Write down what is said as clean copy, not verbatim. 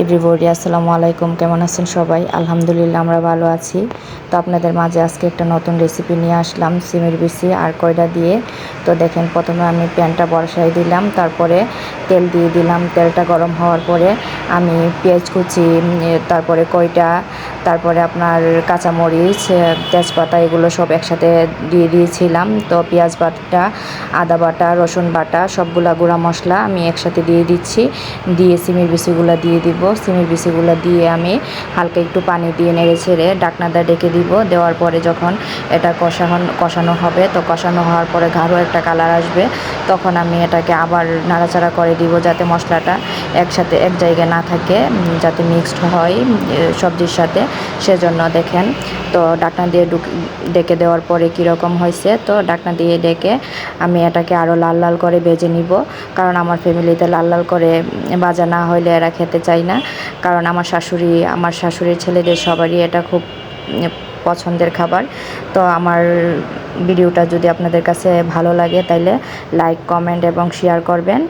Everybody আসসালামু আলাইকুম, কেমন আছেন সবাই? আলহামদুলিল্লাহ আমরা ভালো আছি। তো আপনাদের মাঝে আজকে একটা নতুন রেসিপি নিয়ে আসলাম সিমের বিচি আর কয়লা দিয়ে। তো দেখেন, প্রথমে আমি প্যানটা বসাই দিলাম, তারপরে তেল দিয়ে দিলাম। তেলটা গরম হওয়ার পরে আমি পেঁয়াজ কুচি, তারপরে কয়টা, তারপরে আপনার কাঁচামরিচ, তেজপাতা এগুলো সব একসাথে দিয়ে দিয়েছিলাম। তো পেঁয়াজ বাটা, আদা বাটা, রসুন বাটা সবগুলা গুঁড়া মশলা আমি একসাথে দিয়ে দিচ্ছি। দিয়ে সিমের বিচিগুলো দিয়ে দিব। সিমের বিচিগুলো দিয়ে আমি হালকা একটু পানি দিয়ে নেড়ে ছেড়ে ঢাকনাটা ডেকে দিব। দেওয়ার পরে যখন এটা কষানো হবে, তো কষানো হওয়ার পরে গাঢ় একটা কালার আসবে, তখন আমি এটাকে আবার নাড়াচাড়া করে দিব যাতে মশলাটা একসাথে এক জায়গায় না থাকে, যাতে মিক্সড হয় সবজির সাথে। সেজন্য দেখেন, তো ঢাকনা দিয়ে ডেকে দেওয়ার পরে কীরকম হয়েছে। তো ঢাকনা দিয়ে ডেকে আমি এটাকে আরও লাল লাল করে ভেজে নিব, কারণ আমার ফ্যামিলিতে লাল লাল করে ভাজা না হলে এরা খেতে চায় না। কারণ আমার শাশুড়ির ছেলেদের সবারই এটা খুব পছন্দের খাবার। তো আমার ভিডিওটা যদি আপনাদের কাছে ভালো লাগে তাহলে লাইক, কমেন্ট এবং শেয়ার করবেন।